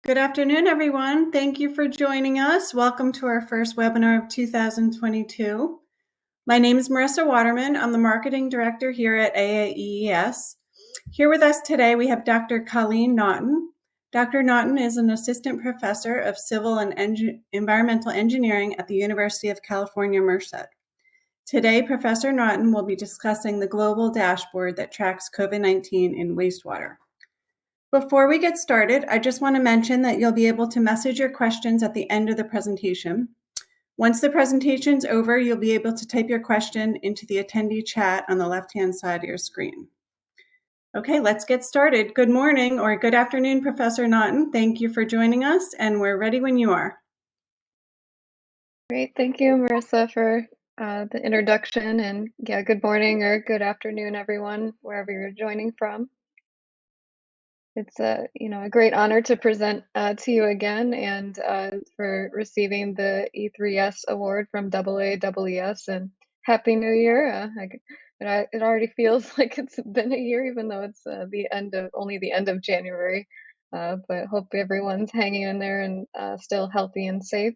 Good afternoon, everyone. Thank you for joining us. Welcome to our first webinar of 2022. My name is Marissa Waterman. I'm the Marketing Director here at AAEES. Here with us today, we have Dr. Colleen Naughton. Dr. Naughton is an Assistant Professor of Civil and Environmental Engineering at the University of California, Merced. Today, Professor Naughton will be discussing the global dashboard that tracks COVID-19 in wastewater. Before we get started, I just want to mention that you'll be able to message your questions at the end of the presentation. Once the presentation's over, you'll be able to type your question into the attendee chat on the left-hand side of your screen. Okay, let's get started. Good morning or good afternoon, Professor Naughton. Thank you for joining us, and we're ready when you are. Great, thank you, Marissa, for the introduction, and yeah, good morning or good afternoon, everyone, wherever you're joining from. It's a great honor to present to you again, and for receiving the E3S award from AAWS, and Happy New Year. It already feels like it's been a year, even though it's only the end of January. But hope everyone's hanging in there and still healthy and safe.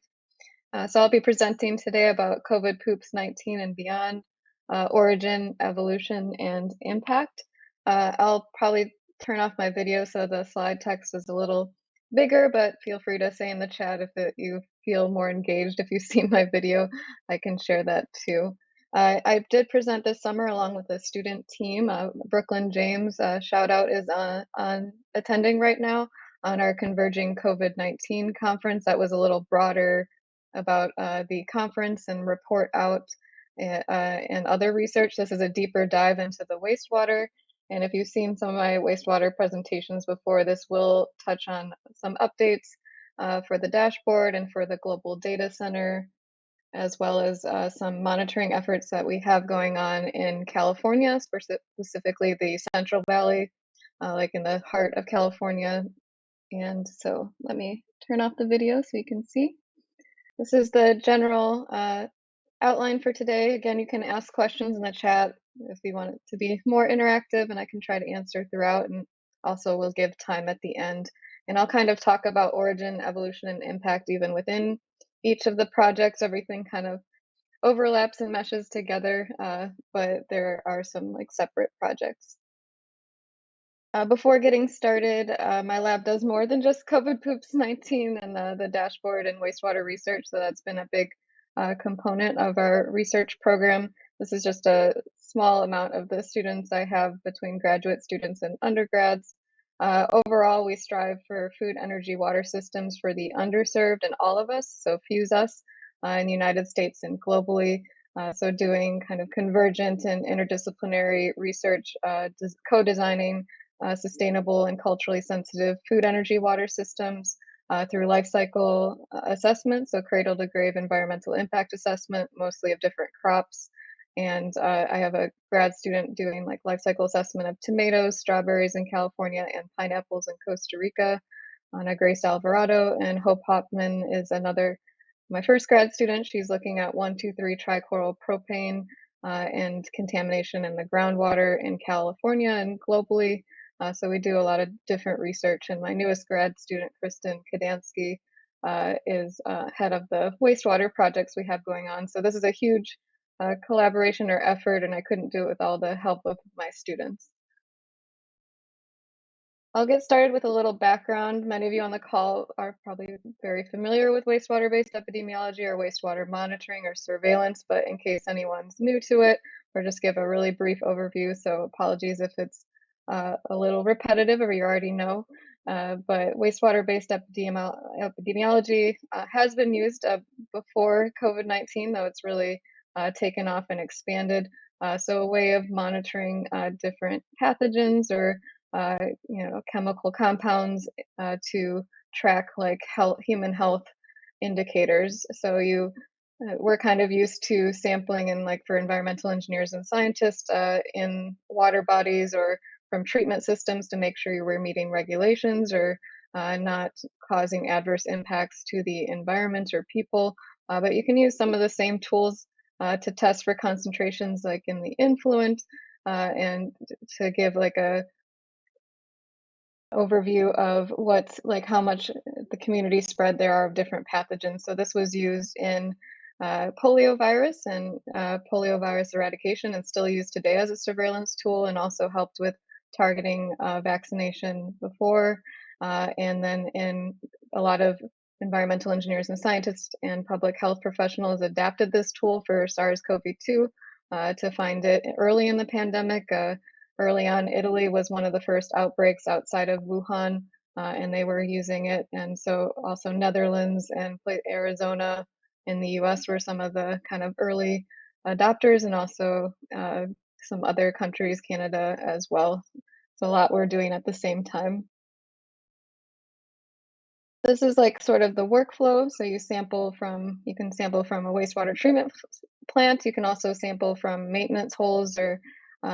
So I'll be presenting today about COVIDPoops19 and beyond, origin, evolution, and impact. I'll probably turn off my video so the slide text is a little bigger, but feel free to say in the chat if you feel more engaged. If you've seen my video, I can share that too. I did present this summer along with a student team. Brooklyn James, shout out, is on attending right now on our Converging COVID-19 conference. That was a little broader about the conference and report out and other research. This is a deeper dive into the wastewater. And if you've seen some of my wastewater presentations before, this will touch on some updates for the dashboard and for the global data center, as well as some monitoring efforts that we have going on in California, specifically the Central Valley, like in the heart of California. And so let me turn off the video so you can see. This is the general outline for today. Again, you can ask questions in the chat if you want it to be more interactive, and I can try to answer throughout, and also we'll give time at the end. And I'll kind of talk about origin, evolution, and impact even within each of the projects. Everything kind of overlaps and meshes together, but there are some separate projects. Before getting started, my lab does more than just COVIDPoops19 and the dashboard and wastewater research, so that's been a big component of our research program. This is just a small amount of the students I have between graduate students and undergrads. Overall, we strive for food, energy, water systems for the underserved and all of us, so FUSE us in the United States and globally. So doing kind of convergent and interdisciplinary research, co-designing sustainable and culturally sensitive food, energy, water systems through life cycle assessment, so cradle to grave environmental impact assessment, mostly of different crops. And I have a grad student doing life cycle assessment of tomatoes, strawberries in California, and pineapples in Costa Rica. Ana Grace Alvarado and Hope Hopman is my first grad student. She's looking at 1,2,3-trichloropropane and contamination in the groundwater in California and globally. So we do a lot of different research, and my newest grad student, Kristen Kadansky, is head of the wastewater projects we have going on. So this is a huge collaboration or effort, and I couldn't do it with all the help of my students. I'll get started with a little background. Many of you on the call are probably very familiar with wastewater-based epidemiology or wastewater monitoring or surveillance, but in case anyone's new to it, or just give a really brief overview, so apologies if it's a little repetitive or you already know, but wastewater-based epidemiology has been used before COVID-19, though it's really taken off and expanded. So a way of monitoring different pathogens or chemical compounds to track human health indicators. So we're kind of used to sampling and for environmental engineers and scientists in water bodies or from treatment systems to make sure we're meeting regulations or not causing adverse impacts to the environment or people. But you can use some of the same tools to test for concentrations in the influent and to give overview of what's like how much the community spread there are of different pathogens. So this was used in poliovirus and poliovirus eradication, and still used today as a surveillance tool, and also helped with targeting vaccination before. And then in a lot of environmental engineers and scientists and public health professionals adapted this tool for SARS-CoV-2 to find it early in the pandemic. Early on, Italy was one of the first outbreaks outside of Wuhan, and they were using it. And so also Netherlands and Arizona in the US were some of the kind of early adopters, and also some other countries, Canada as well. So a lot we're doing at the same time. This is like sort of the workflow. So you can sample from a wastewater treatment plant. You can also sample from maintenance holes or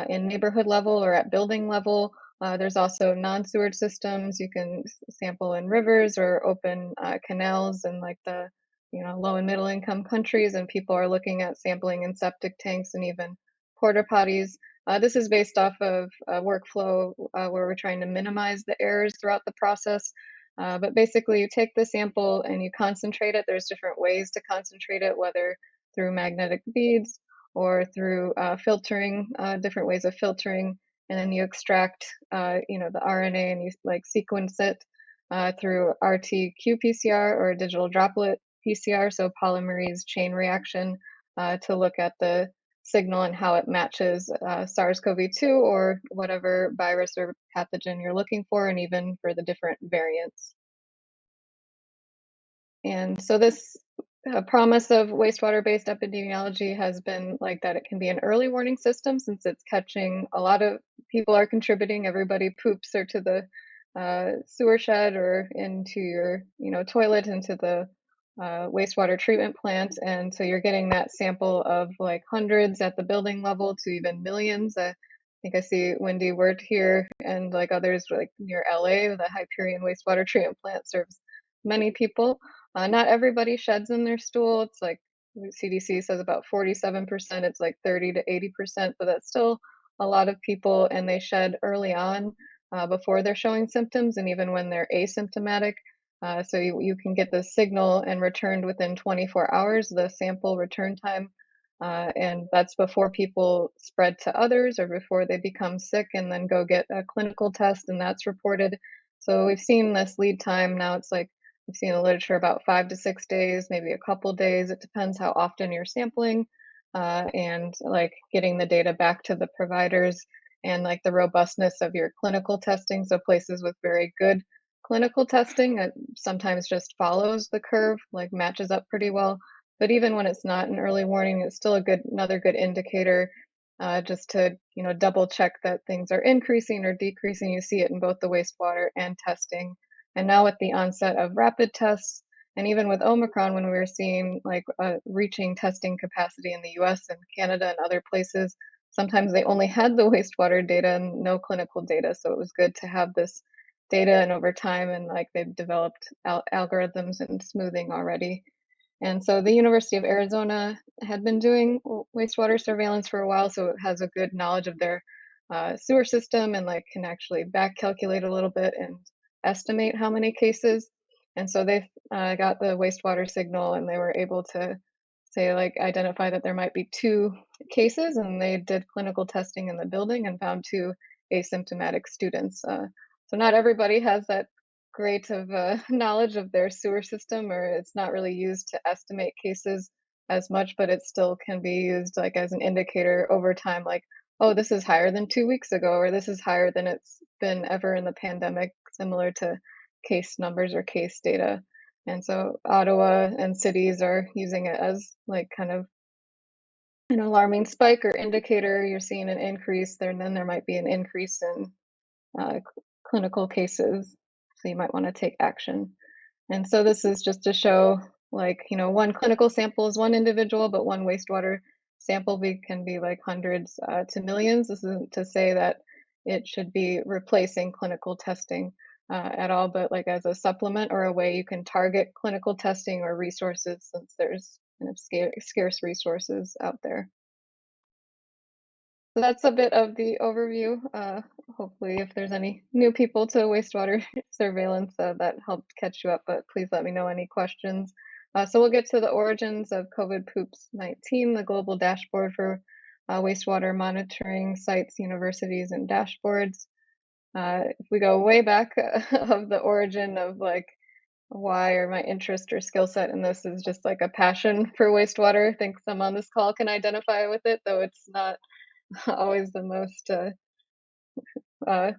in neighborhood level or at building level. There's also non-sewage systems. You can sample in rivers or open canals in like the low and middle income countries, and people are looking at sampling in septic tanks and even porta potties. This is based off of a workflow where we're trying to minimize the errors throughout the process. But basically, you take the sample and you concentrate it. There's different ways to concentrate it, whether through magnetic beads or through filtering, different ways of filtering. And then you extract, the RNA, and you like sequence it through RT-qPCR or digital droplet PCR, so polymerase chain reaction, to look at the signal and how it matches SARS-CoV-2 or whatever virus or pathogen you're looking for, and even for the different variants. And so this promise of wastewater-based epidemiology has been like that it can be an early warning system, since it's catching a lot of people are contributing. Everybody poops or to the sewer shed or into your toilet, into the wastewater treatment plant. And so you're getting that sample of like hundreds at the building level to even millions. I think I see Wendy worked here, and like others like near LA, the Hyperion wastewater treatment plant serves many people. Not everybody sheds in their stool. It's like CDC says about 47%. It's like 30 to 80%, but that's still a lot of people, and they shed early on before they're showing symptoms, and even when they're asymptomatic. So you can get the signal and returned within 24 hours, the sample return time. And that's before people spread to others or before they become sick and then go get a clinical test and that's reported. So we've seen this lead time. Now it's like we've seen in the literature about 5 to 6 days, maybe a couple days. It depends how often you're sampling and like getting the data back to the providers, and like the robustness of your clinical testing. So places with very good clinical testing that sometimes just follows the curve, like matches up pretty well. But even when it's not an early warning, it's still another good indicator, just to double check that things are increasing or decreasing. You see it in both the wastewater and testing. And now with the onset of rapid tests, and even with Omicron, when we were seeing like reaching testing capacity in the US and Canada and other places, sometimes they only had the wastewater data and no clinical data. So it was good to have this data, and over time, and like they've developed algorithms and smoothing already. And so the University of Arizona had been doing wastewater surveillance for a while, so it has a good knowledge of their sewer system, and like can actually back calculate a little bit and estimate how many cases. And so they got the wastewater signal, and they were able to say like identify that there might be 2 cases, and they did clinical testing in the building and found 2 asymptomatic students. So not everybody has that great of knowledge of their sewer system, or it's not really used to estimate cases as much, but it still can be used like as an indicator over time, like, oh, this is higher than 2 weeks ago, or this is higher than it's been ever in the pandemic, similar to case numbers or case data. And so Ottawa and cities are using it as like kind of an alarming spike or indicator. You're seeing an increase there, and then there might be an increase in clinical cases. So you might want to take action. And so this is just to show like, one clinical sample is one individual, but one wastewater sample can be like hundreds to millions. This isn't to say that it should be replacing clinical testing at all, but like as a supplement or a way you can target clinical testing or resources, since there's kind of scarce resources out there. So that's a bit of the overview. Hopefully, if there's any new people to wastewater surveillance, that helped catch you up, but please let me know any questions. So we'll get to the origins of COVIDPoops19, the global dashboard for wastewater monitoring sites, universities, and dashboards. If we go way back of the origin of like why or my interest or skill set in this is just like a passion for wastewater. I think some on this call can identify with it, though it's not always the most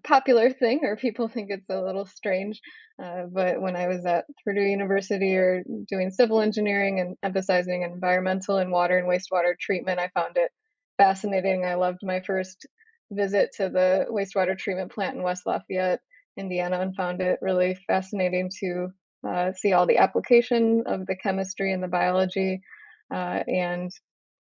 popular thing, or people think it's a little strange. But when I was at Purdue University or doing civil engineering and emphasizing environmental and water and wastewater treatment, I found it fascinating. I loved my first visit to the wastewater treatment plant in West Lafayette, Indiana, and found it really fascinating to see all the application of the chemistry and the biology and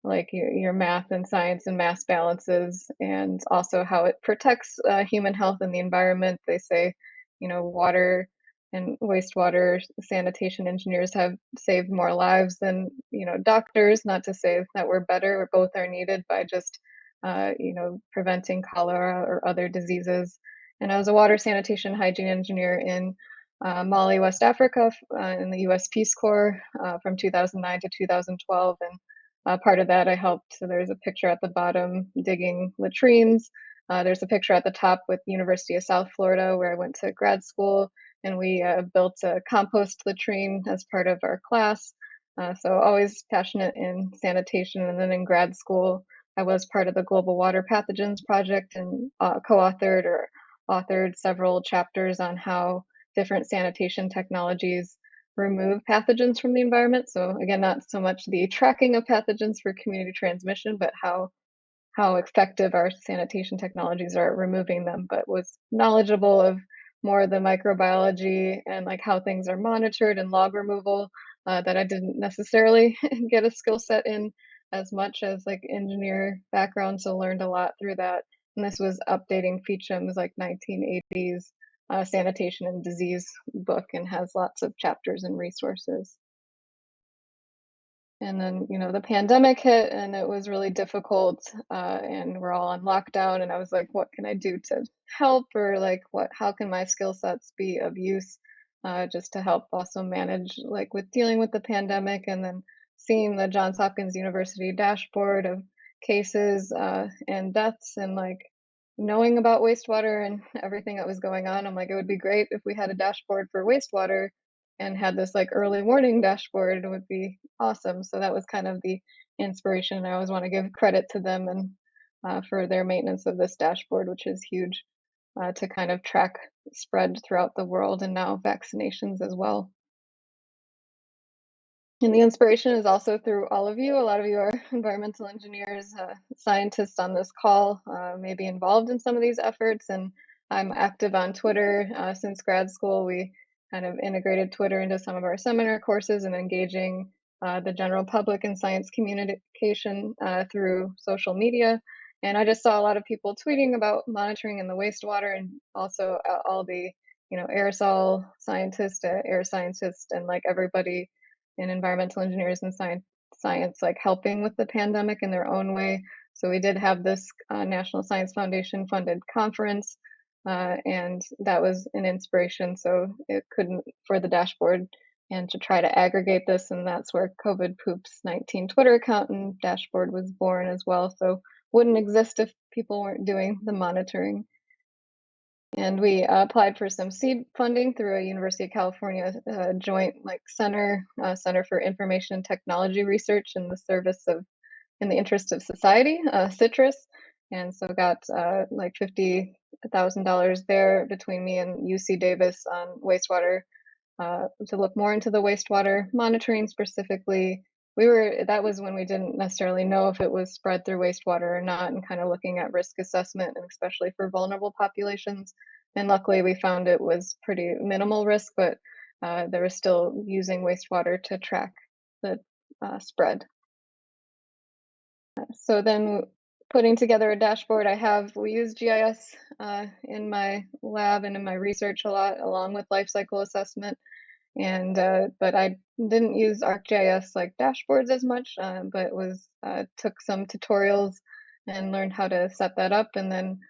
like your math and science and mass balances, and also how it protects human health and the environment. They say, water and wastewater sanitation engineers have saved more lives than, doctors. Not to say that we're better, or both are needed by just, preventing cholera or other diseases. And I was a water sanitation hygiene engineer in Mali, West Africa, in the US Peace Corps from 2009 to 2012. And part of that I helped. So there's a picture at the bottom digging latrines. There's a picture at the top with University of South Florida, where I went to grad school, and we built a compost latrine as part of our class. So always passionate in sanitation. And then in grad school, I was part of the Global Water Pathogens Project and co-authored or authored several chapters on how different sanitation technologies remove pathogens from the environment. So again, not so much the tracking of pathogens for community transmission, but how effective our sanitation technologies are at removing them, but was knowledgeable of more of the microbiology and like how things are monitored and log removal that I didn't necessarily get a skill set in as much as like engineer background. So learned a lot through that. And this was updating Feacham's like 1980s sanitation and disease book, and has lots of chapters and resources. And then, the pandemic hit, and it was really difficult, and we're all on lockdown. And I was like, what can I do to help? Or like, how can my skill sets be of use just to help also manage like with dealing with the pandemic, and then seeing the Johns Hopkins University dashboard of cases and deaths, and like knowing about wastewater and everything that was going on. I'm like, it would be great if we had a dashboard for wastewater and had this like early warning dashboard. It would be awesome. So that was kind of the inspiration. I always want to give credit to them and for their maintenance of this dashboard, which is huge to kind of track spread throughout the world, and now vaccinations as well. And the inspiration is also through all of you. A lot of you are environmental engineers, scientists on this call, maybe involved in some of these efforts. And I'm active on Twitter since grad school. We kind of integrated Twitter into some of our seminar courses and engaging the general public and science communication through social media. And I just saw a lot of people tweeting about monitoring in the wastewater, and also all the, aerosol scientists, air scientists, and like everybody in environmental engineers and science like helping with the pandemic in their own way. So we did have this National Science Foundation funded conference, and that was an inspiration. So it couldn't for the dashboard and to try to aggregate this, and that's where COVIDPoops19 Twitter account and dashboard was born as well. So wouldn't exist if people weren't doing the monitoring. And we applied for some seed funding through a University of California joint like Center for Information and Technology Research in the interest of society, Citrus. And so got like $50,000 there between me and UC Davis on wastewater to look more into the wastewater monitoring specifically. That was when we didn't necessarily know if it was spread through wastewater or not, and kind of looking at risk assessment, and especially for vulnerable populations. And luckily we found it was pretty minimal risk, but they were still using wastewater to track the spread. So then putting together a dashboard, we use GIS in my lab and in my research a lot, along with life cycle assessment. And but I didn't use ArcGIS like dashboards as much, but took some tutorials and learned how to set that up. And then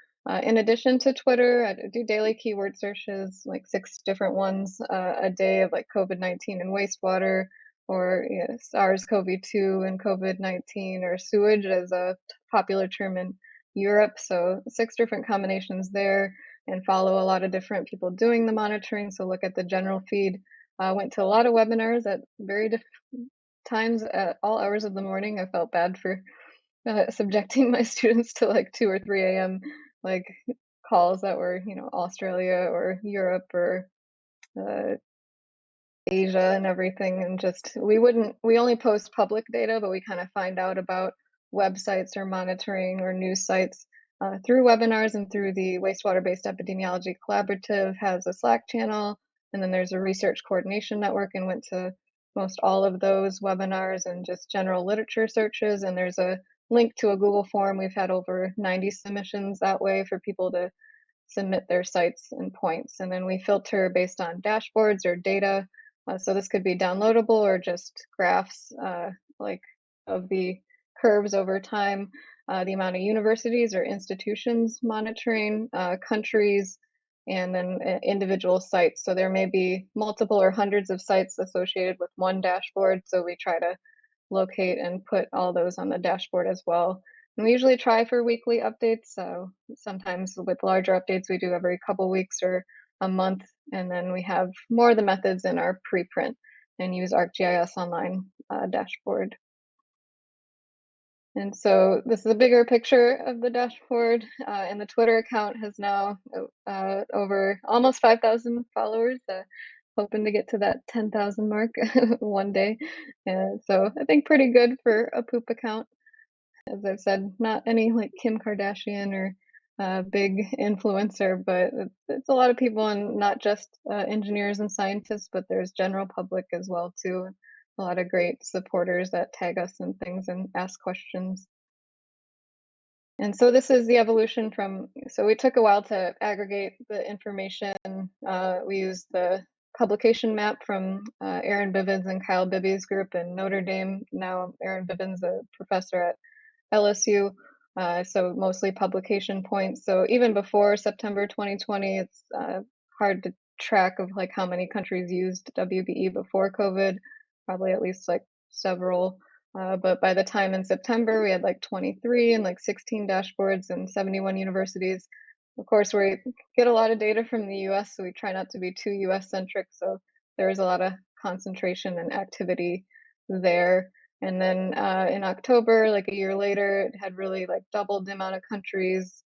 in addition to Twitter, I do daily keyword searches, like 6 different ones a day of like COVID-19 and wastewater, or SARS-CoV-2 and COVID-19, or sewage as a popular term in Europe. So 6 different combinations there, and follow a lot of different people doing the monitoring. So look at the general feed. Went to a lot of webinars at very different times at all hours of the morning. I felt bad for subjecting my students to like 2 or 3 a.m. like calls that were, Australia or Europe or uh, Asia and everything. And just we only post public data, but we kind of find out about websites or monitoring or news sites through webinars, and through the Wastewater-Based Epidemiology Collaborative has a Slack channel, and then there's a research coordination network, and went to most all of those webinars and just general literature searches. And there's a link to a Google form. We've had over 90 submissions that way for people to submit their sites and points. And then we filter based on dashboards or data. So this could be downloadable or just graphs like of the curves over time, the amount of universities or institutions monitoring, countries, and then individual sites. So there may be multiple or hundreds of sites associated with one dashboard. So we try to locate and put all those on the dashboard as well. And we usually try for weekly updates. So sometimes with larger updates, we do every couple weeks or a month. And then we have more of the methods in our preprint and use ArcGIS Online dashboard. And so this is a bigger picture of the dashboard, and the Twitter account has now over almost 5,000 followers, hoping to get to that 10,000 mark one day. So I think pretty good for a poop account. As I've said, not any like Kim Kardashian or big influencer, but it's a lot of people, and not just engineers and scientists, but there's general public as well too. A lot of great supporters that tag us and things and ask questions. And so this is the evolution from, so we took a while to aggregate the information. We used the publication map from Aaron Bivens and Kyle Bibby's group in Notre Dame. Now Aaron Bivens, a professor at LSU, so mostly publication points. So even before September 2020, it's hard to track of like how many countries used WBE before COVID, probably at least like several. But by the time in September, we had like 23 and like 16 dashboards and 71 universities. Of course, we get a lot of data from the US, so we try not to be too US centric. So there is a lot of concentration and activity there. And then in October, like a year later, it had really like doubled the amount of countries,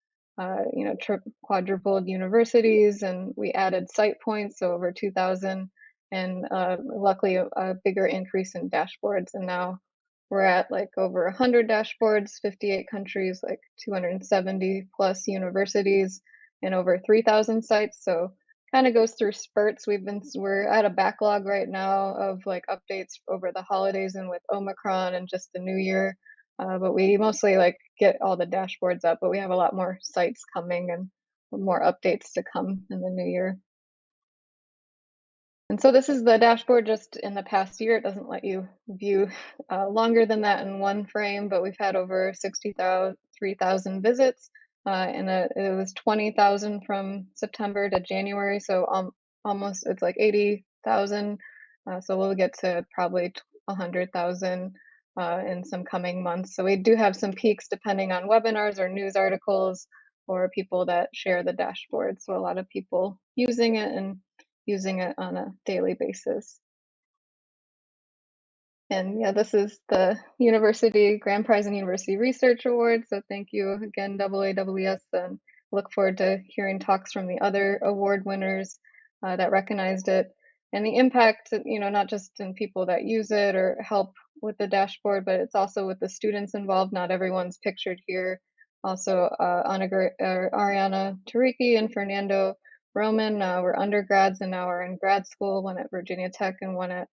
quadrupled universities, and we added site points, so over 2,000, and luckily a bigger increase in dashboards. And now we're at like over 100 dashboards, 58 countries, like 270 plus universities, and over 3,000 sites. So kind of goes through spurts. We're at a backlog right now of like updates over the holidays and with Omicron and just the new year. But we mostly like get all the dashboards up, but we have a lot more sites coming and more updates to come in the new year. And so this is the dashboard just in the past year. It doesn't let you view longer than that in one frame, but we've had over 63,000 visits, and it was 20,000 from September to January. So almost, it's like 80,000. So we'll get to probably 100,000 in some coming months. So we do have some peaks depending on webinars or news articles or people that share the dashboard. So a lot of people using it and using it on a daily basis. And yeah, this is the University Grand Prize and University Research Award. So thank you again, AAWS, and look forward to hearing talks from the other award winners that recognized it. And the impact, not just in people that use it or help with the dashboard, but it's also with the students involved. Not everyone's pictured here. Also, Ariana Tariki and Fernando Roman were undergrads and now are in grad school, one at Virginia Tech and one at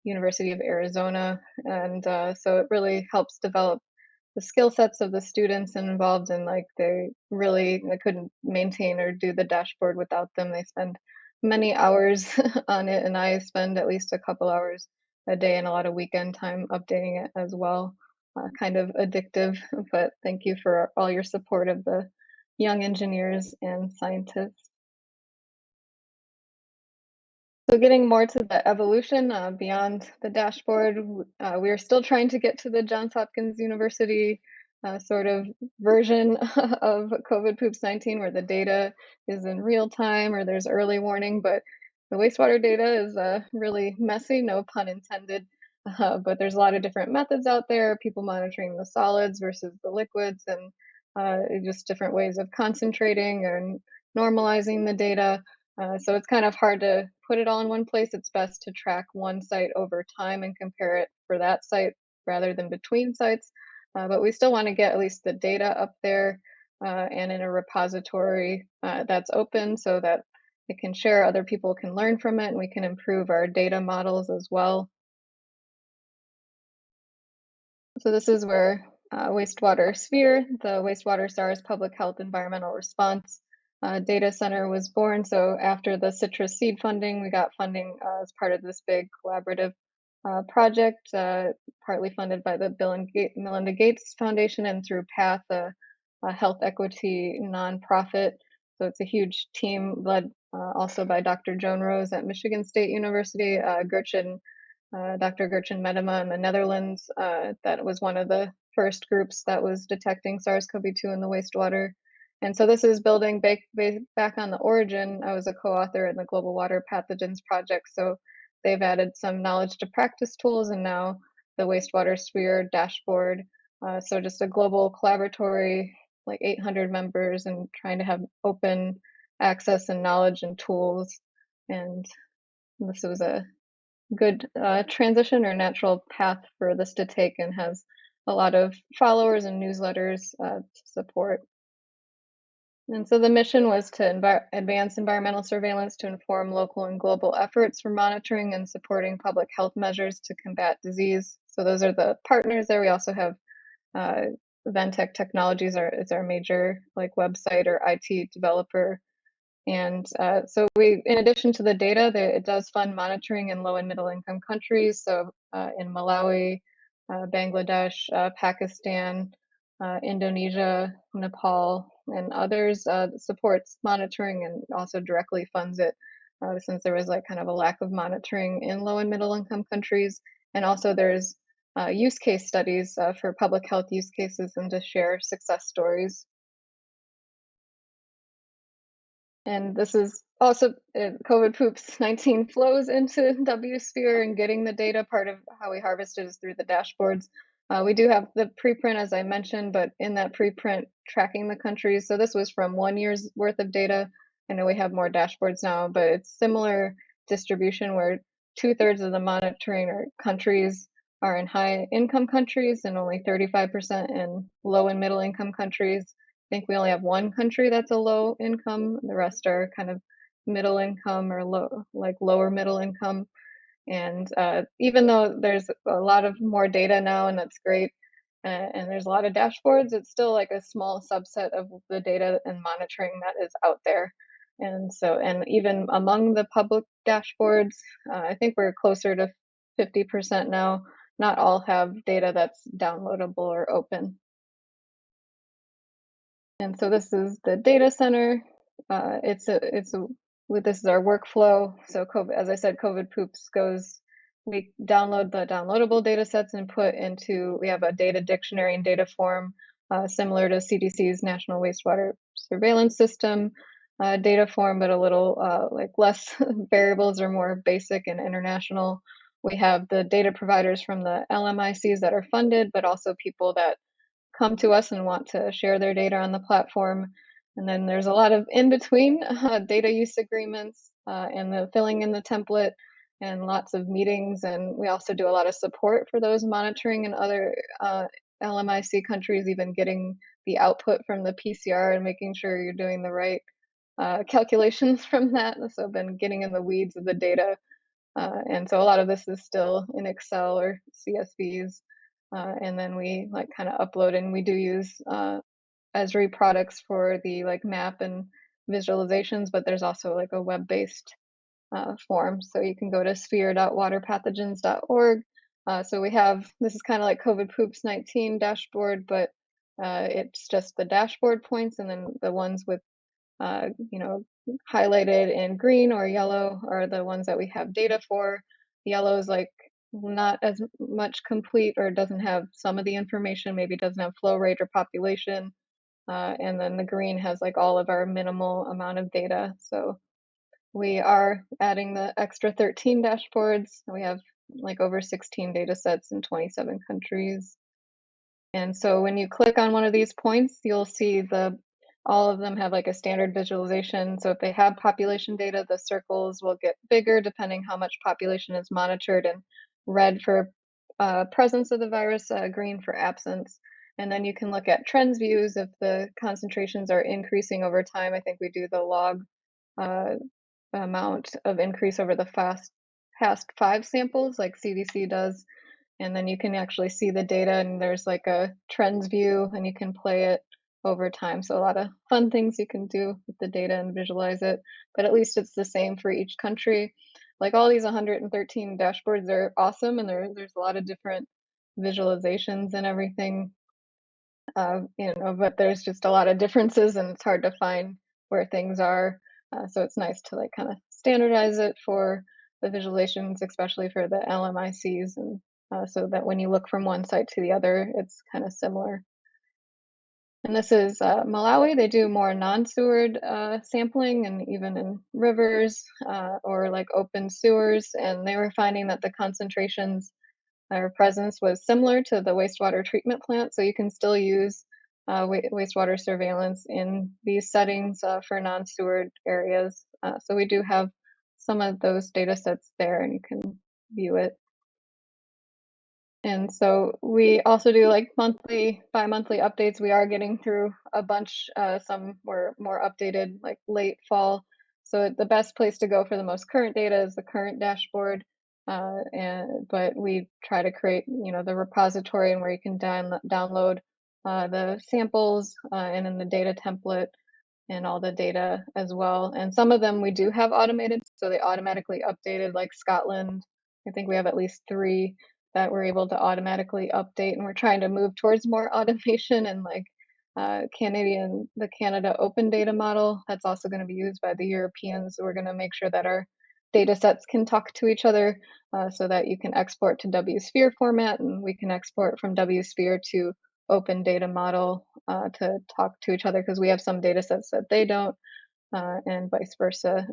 University of Arizona. And so it really helps develop the skill sets of the students involved, and like they couldn't maintain or do the dashboard without them. They spend many hours on it, and I spend at least a couple hours a day and a lot of weekend time updating it as well. kind of addictive, but thank you for all your support of the young engineers and scientists. So getting more to the evolution beyond the dashboard, we are still trying to get to the Johns Hopkins University sort of version of COVIDPoops19 where the data is in real time or there's early warning, but the wastewater data is really messy, no pun intended. But there's a lot of different methods out there, people monitoring the solids versus the liquids, and just different ways of concentrating and normalizing the data. So it's kind of hard to put it all in one place. It's best to track one site over time and compare it for that site rather than between sites. But we still want to get at least the data up there and in a repository that's open so that it can share, other people can learn from it, and we can improve our data models as well. So this is where Wastewater Sphere, the Wastewater SARS Public Health Environmental Response Data Center was born. So after the Citrus seed funding, we got funding as part of this big collaborative project, partly funded by the Bill and Melinda Gates Foundation and through PATH, a health equity nonprofit. So it's a huge team led also by Dr. Joan Rose at Michigan State University, Dr. Gertjan Medema in the Netherlands. That was one of the first groups that was detecting SARS-CoV-2 in the wastewater. And so this is building back on the origin. I was a co-author in the Global Water Pathogens Project, so they've added some knowledge to practice tools, and now the Wastewater Sphere dashboard. So just a global collaboratory, like 800 members, and trying to have open access and knowledge and tools. And this was a good transition or natural path for this to take, and has a lot of followers and newsletters to support. And so the mission was to advance environmental surveillance to inform local and global efforts for monitoring and supporting public health measures to combat disease. So those are the partners there. We also have Ventec Technologies is our major like website or IT developer. And so in addition to the data, it does fund monitoring in low and middle income countries. So in Malawi, Bangladesh, Pakistan, Indonesia, Nepal, and others, supports monitoring and also directly funds it since there was like kind of a lack of monitoring in low and middle income countries. And also there's use case studies for public health use cases and to share success stories. And this is also COVIDPoops19 flows into WSphere, and getting the data. Part of how we harvest it is through the dashboards. We do have the preprint, as I mentioned, but in that preprint, tracking the countries. So this was from 1 year's worth of data. I know we have more dashboards now, but it's similar distribution where 2/3 of the monitoring or countries are in high income countries and only 35% in low and middle income countries. I think we only have one country that's a low income. The rest are kind of middle income or lower middle income. And even though there's a lot of more data now, and that's great, and there's a lot of dashboards, it's still like a small subset of the data and monitoring that is out there. And so, and even among the public dashboards, I think we're closer to 50% now. Not all have data that's downloadable or open. And so this is the data center. This is our workflow. So as I said, COVIDPoops goes, we download the downloadable data sets and we have a data dictionary and data form, similar to CDC's National Wastewater Surveillance System data form, but a little like less variables or more basic and international. We have the data providers from the LMICs that are funded, but also people that come to us and want to share their data on the platform. And then there's a lot of in between data use agreements and the filling in the template and lots of meetings. And we also do a lot of support for those monitoring in other LMIC countries, even getting the output from the PCR and making sure you're doing the right calculations from that. So I've been getting in the weeds of the data. And so a lot of this is still in Excel or CSVs. And then we like kind of upload, and we do use Esri products for the like map and visualizations, but there's also like a web-based form. So you can go to sphere.waterpathogens.org So we have, this is kind of like COVIDPoops19 dashboard, but it's just the dashboard points, and then the ones with, you know, highlighted in green or yellow are the ones that we have data for. Yellow is like not as much complete, or doesn't have some of the information, maybe doesn't have flow rate or population. And then the green has like all of our minimal amount of data. So we are adding the extra 13 dashboards. We have like over 16 data sets in 27 countries. And so when you click on one of these points, you'll see all of them have like a standard visualization. So if they have population data, the circles will get bigger depending how much population is monitored, and red for presence of the virus, green for absence. And then you can look at trends views if the concentrations are increasing over time. I think we do the log uh, amount of increase over the past 5 samples like CDC does. And then you can actually see the data, and there's like a trends view, and you can play it over time. So a lot of fun things you can do with the data and visualize it, but at least it's the same for each country. Like all these 113 dashboards are awesome, and there's a lot of different visualizations and everything, you know, but there's just a lot of differences, and it's hard to find where things are. So it's nice to like kind of standardize it for the visualizations, especially for the LMICs, and so that when you look from one site to the other, it's kind of similar. And this is Malawi. They do more non-sewered sampling, and even in rivers or like open sewers, and they were finding that the concentrations or presence was similar to the wastewater treatment plant. So you can still use wastewater surveillance in these settings for non-sewered areas. So we do have some of those data sets there, and you can view it. And so we also do like bi-monthly updates. We are getting through a bunch. Some were more updated like late fall. So the best place to go for the most current data is the current dashboard. But we try to create, you know, the repository, and where you can download the samples and then the data template and all the data as well. And some of them we do have automated, so they automatically updated, like Scotland. I think we have at least 3 that we're able to automatically update, and we're trying to move towards more automation. And like the Canada open data model, that's also going to be used by the Europeans. We're going to make sure that our data sets can talk to each other, so that you can export to WSphere format, and we can export from WSphere to open data model to talk to each other, because we have some data sets that they don't, and vice versa,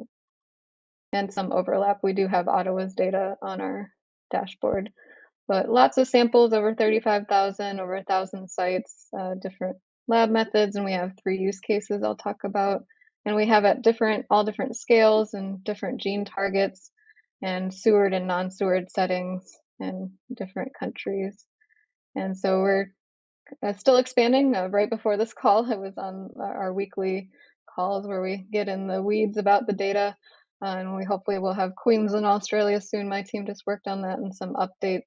and some overlap. We do have Ottawa's data on our dashboard, but lots of samples, over 35,000, over 1,000 sites, different lab methods, and we have 3 use cases I'll talk about. And we have at all different scales and different gene targets, and sewered and non-sewered settings in different countries. And so we're still expanding. Right before this call, it was on our weekly calls where we get in the weeds about the data, and we hopefully will have Queensland, Australia soon. My team just worked on that, and some updates.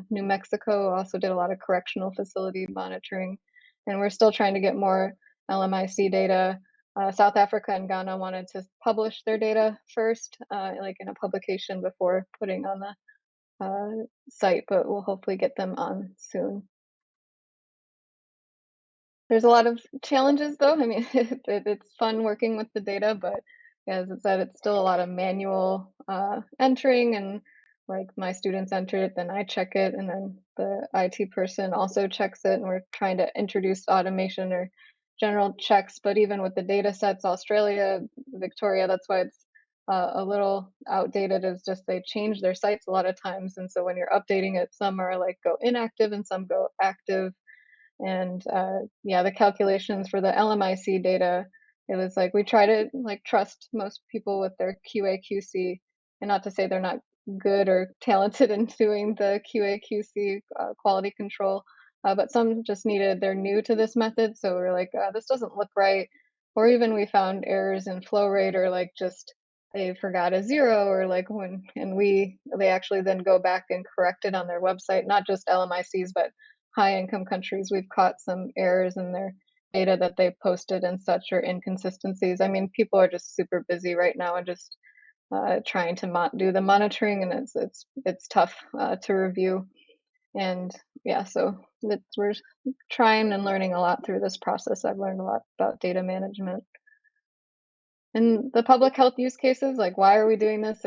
New Mexico also did a lot of correctional facility monitoring, and we're still trying to get more LMIC data. South Africa and Ghana wanted to publish their data first, like in a publication, before putting on the site, but we'll hopefully get them on soon. There's a lot of challenges though. I mean, it's fun working with the data, but as it said, it's still a lot of manual entering, and like my students enter it, then I check it, and then the IT person also checks it, and we're trying to introduce automation or general checks. But even with the data sets, Australia, Victoria, that's why it's a little outdated, is just they change their sites a lot of times. And so when you're updating it, some are like go inactive and some go active. And yeah, the calculations for the LMIC data, it was like we try to like trust most people with their QA QC, and not to say they're not good or talented in doing the QA QC quality control, but some just they're new to this method, so we're like, this doesn't look right. Or even we found errors in flow rate, or like just they forgot a 0, or like they actually then go back and correct it on their website, not just LMICs, but high income countries. We've caught some errors in their data that they posted and such, or inconsistencies. I mean, people are just super busy right now, and just trying to do the monitoring, and it's tough to review. And yeah, so we're trying and learning a lot through this process. I've learned a lot about data management. And the public health use cases, like why are we doing this?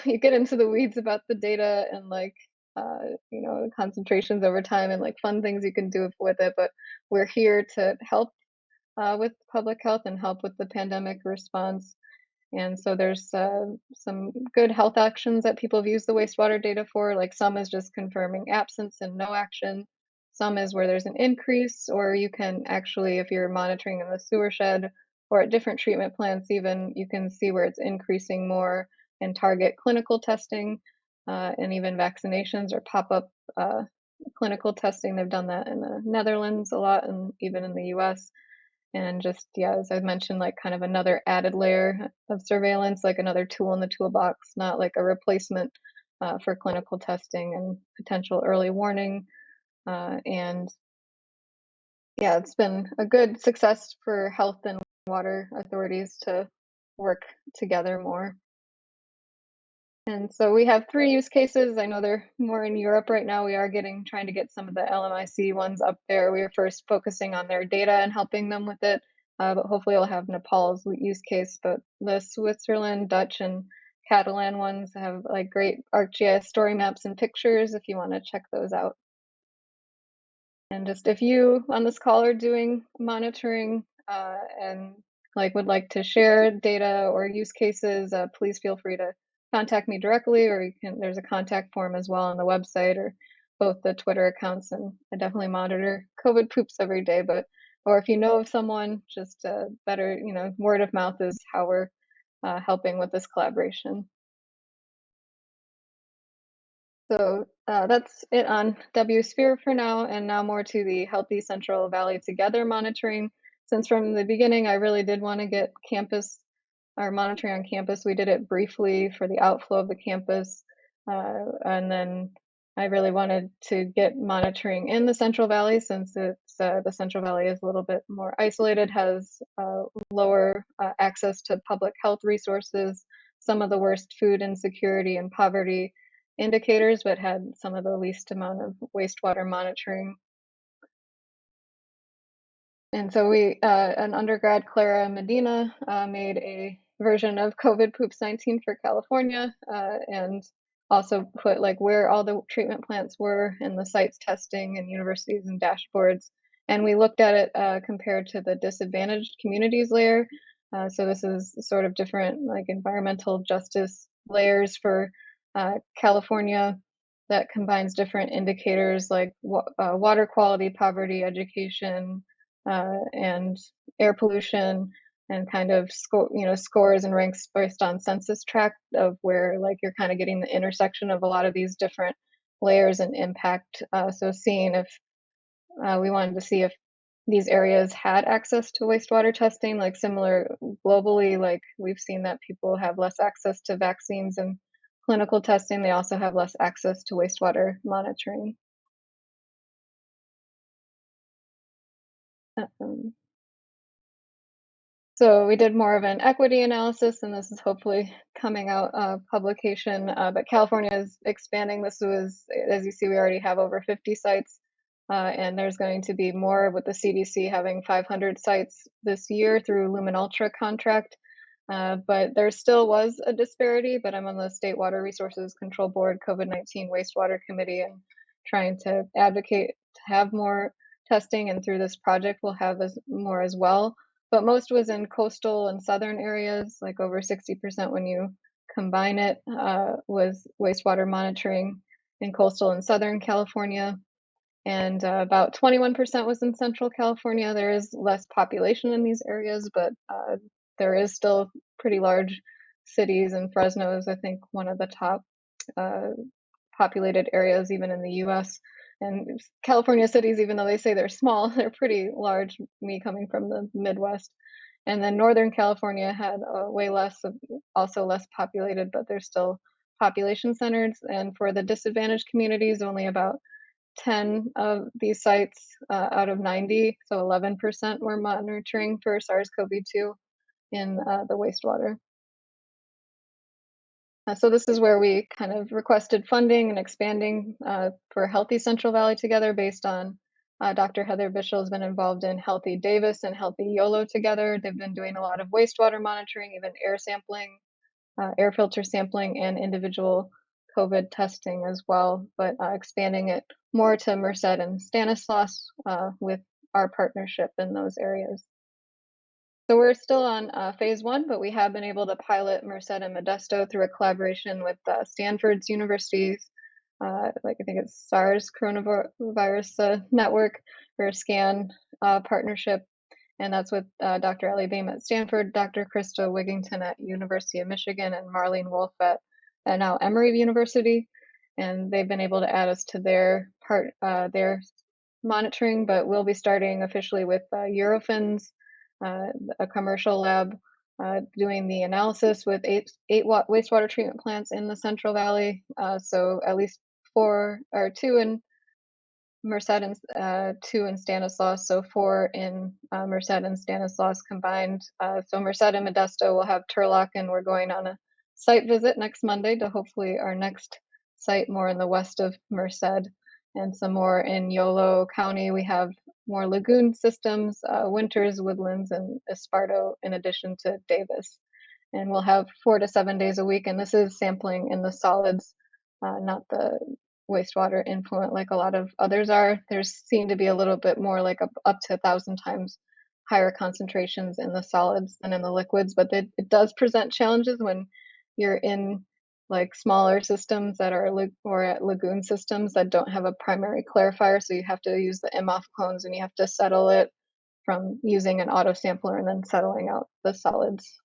You get into the weeds about the data and the concentrations over time and like fun things you can do with it. But we're here to help with public health and help with the pandemic response. And so there's some good health actions that people have used the wastewater data for. Like some is just confirming absence and no action. Some is where there's an increase, or you can actually, if you're monitoring in the sewer shed or at different treatment plants, even you can see where it's increasing more and target clinical testing and even vaccinations or pop-up clinical testing. They've done that in the Netherlands a lot and even in the US. And just, yeah, as I mentioned, like kind of another added layer of surveillance, like another tool in the toolbox, not like a replacement for clinical testing and potential early warning. And yeah, it's been a good success for health and water authorities to work together more. And so we have 3 use cases. I know they're more in Europe right now. We are trying to get some of the LMIC ones up there. We are first focusing on their data and helping them with it, but hopefully I'll have Nepal's use case. But the Switzerland, Dutch, and Catalan ones have like great ArcGIS story maps and pictures if you want to check those out. And just if you on this call are doing monitoring and would like to share data or use cases, please feel free to contact me directly, or there's a contact form as well on the website or both the Twitter accounts. And I definitely monitor COVID poops every day, or if you know of someone, just better, word of mouth is how we're helping with this collaboration. So that's it on WSphere for now, and now more to the Healthy Central Valley Together monitoring. Since from the beginning, I really did want to get our monitoring on campus. We did it briefly for the outflow of the campus, and then I really wanted to get monitoring in the Central Valley since the Central Valley is a little bit more isolated, has lower access to public health resources, some of the worst food insecurity and poverty indicators, but had some of the least amount of wastewater monitoring. And so an undergrad, Clara Medina, made a version of COVIDPoops19 for California and also put like where all the treatment plants were and the sites testing and universities and dashboards. And we looked at it compared to the disadvantaged communities layer. So this is sort of different like environmental justice layers for California that combines different indicators like water quality, poverty, education, and air pollution, and kind of scores and ranks based on census tract of where like you're kind of getting the intersection of a lot of these different layers and impact. So seeing if we wanted to see if these areas had access to wastewater testing, like similar globally, like we've seen that people have less access to vaccines and clinical testing. They also have less access to wastewater monitoring. So we did more of an equity analysis, and this is hopefully coming out publication, but California is expanding. This was, as you see, we already have over 50 sites, and there's going to be more with the CDC having 500 sites this year through Lumen Ultra contract. But there still was a disparity, but I'm on the State Water Resources Control Board COVID-19 Wastewater Committee and trying to advocate to have more testing, and through this project we'll have more as well. But most was in coastal and southern areas, like over 60% when you combine it was wastewater monitoring in coastal and southern California. And about 21% was in Central California. There is less population in these areas, but there is still pretty large cities, and Fresno is, I think, one of the top populated areas even in the US. And California cities, even though they say they're small, they're pretty large, me coming from the Midwest. And then Northern California had way less, also less populated, but they're still population centers. And for the disadvantaged communities, only about 10 of these sites out of 90, so 11% were monitoring for SARS-CoV-2 in the wastewater. So this is where we kind of requested funding and expanding for Healthy Central Valley Together based on Dr. Heather Bishel has been involved in Healthy Davis and Healthy YOLO Together. They've been doing a lot of wastewater monitoring, even air sampling, air filter sampling, and individual COVID testing as well, but expanding it more to Merced and Stanislaus with our partnership in those areas. So we're still on phase 1, but we have been able to pilot Merced and Modesto through a collaboration with Stanford's universities, like I think it's SARS coronavirus network or SCAN partnership. And that's with Dr. Ellie Beam at Stanford, Dr. Krista Wigington at University of Michigan, and Marlene Wolf at now Emory University. And they've been able to add us to their monitoring, but we'll be starting officially with Eurofins, a commercial lab, doing the analysis with eight wastewater treatment plants in the Central Valley. So at least 2 in Merced and 2 in Stanislaus, so 4 in Merced and Stanislaus combined. So Merced and Modesto will have Turlock, and we're going on a site visit next Monday to hopefully our next site more in the west of Merced, and some more in Yolo County. We have more lagoon systems, Winters, Woodlands, and Esparto, in addition to Davis. And we'll have 4 to 7 days a week, and this is sampling in the solids, not the wastewater influent like a lot of others are. There's seem to be a little bit more like up to 1,000 times higher concentrations in the solids than in the liquids, but it does present challenges when you're in like smaller systems that are or at lagoon systems that don't have a primary clarifier. So you have to use the IMOF clones and you have to settle it from using an auto sampler and then settling out the solids.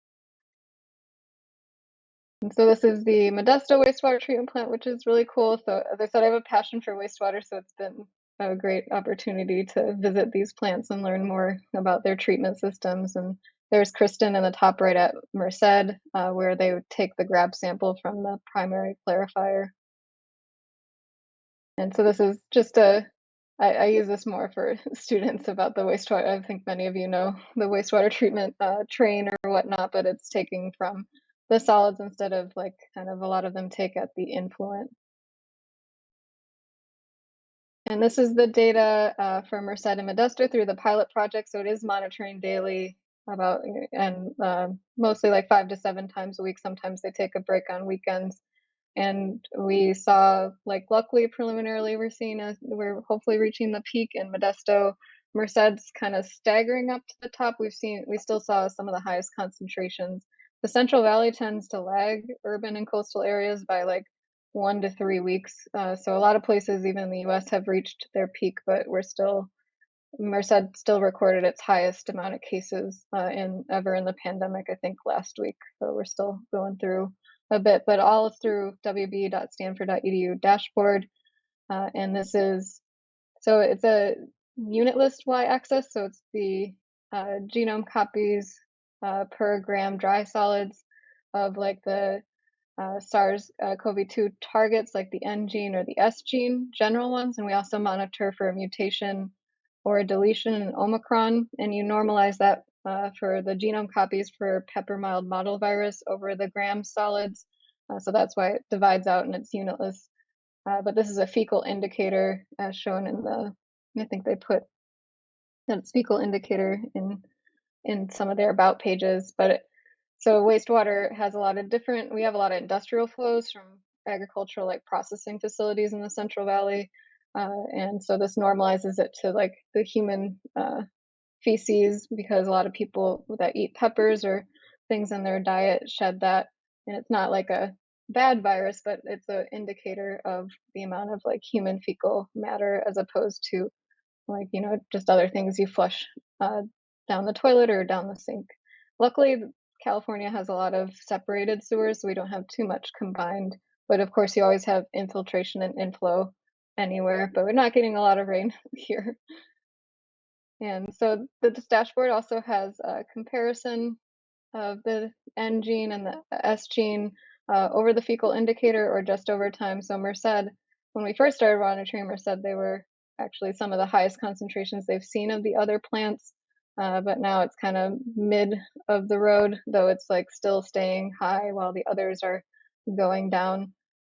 And so this is the Modesto wastewater treatment plant, which is really cool. So as I said, I have a passion for wastewater, so it's been a great opportunity to visit these plants and learn more about their treatment systems. And there's Kristen in the top right at Merced, where they would take the grab sample from the primary clarifier. And so this is just I use this more for students about the wastewater. I think many of you know the wastewater treatment train or whatnot, but it's taking from the solids instead of like kind of a lot of them take at the influent. And this is the data for Merced and Modesto through the pilot project. So it is monitoring daily and mostly like 5 to 7 times a week. Sometimes they take a break on weekends. And we saw, like, luckily preliminarily, we're hopefully reaching the peak in Modesto. Merced's kind of staggering up to the top. We still saw some of the highest concentrations. The Central Valley tends to lag urban and coastal areas by like 1 to 3 weeks. So a lot of places, even in the US, have reached their peak, but Merced still recorded its highest amount of cases ever in the pandemic, I think last week. So we're still going through a bit, but all through wb.stanford.edu dashboard. And it's a unit list y-axis, so it's the genome copies per gram dry solids of like the SARS-CoV-2 targets, like the N gene or the S gene, general ones. And we also monitor for a mutation or a deletion in Omicron, and you normalize that for the genome copies for pepper mild model virus over the gram solids. So that's why it divides out and it's unitless. But this is a fecal indicator as shown I think they put that fecal indicator in some of their about pages. So wastewater has we have a lot of industrial flows from agricultural like processing facilities in the Central Valley. And so this normalizes it to like the human feces, because a lot of people that eat peppers or things in their diet shed that. And it's not like a bad virus, but it's an indicator of the amount of like human fecal matter as opposed to like, just other things you flush down the toilet or down the sink. Luckily, California has a lot of separated sewers, so we don't have too much combined. But of course, you always have infiltration and inflow anywhere, but we're not getting a lot of rain here. And so this dashboard also has a comparison of the N gene and the S gene over the fecal indicator or just over time. So Merced, when we first started monitoring Merced, they were actually some of the highest concentrations they've seen of the other plants. But now it's kind of mid of the road, though it's like still staying high while the others are going down.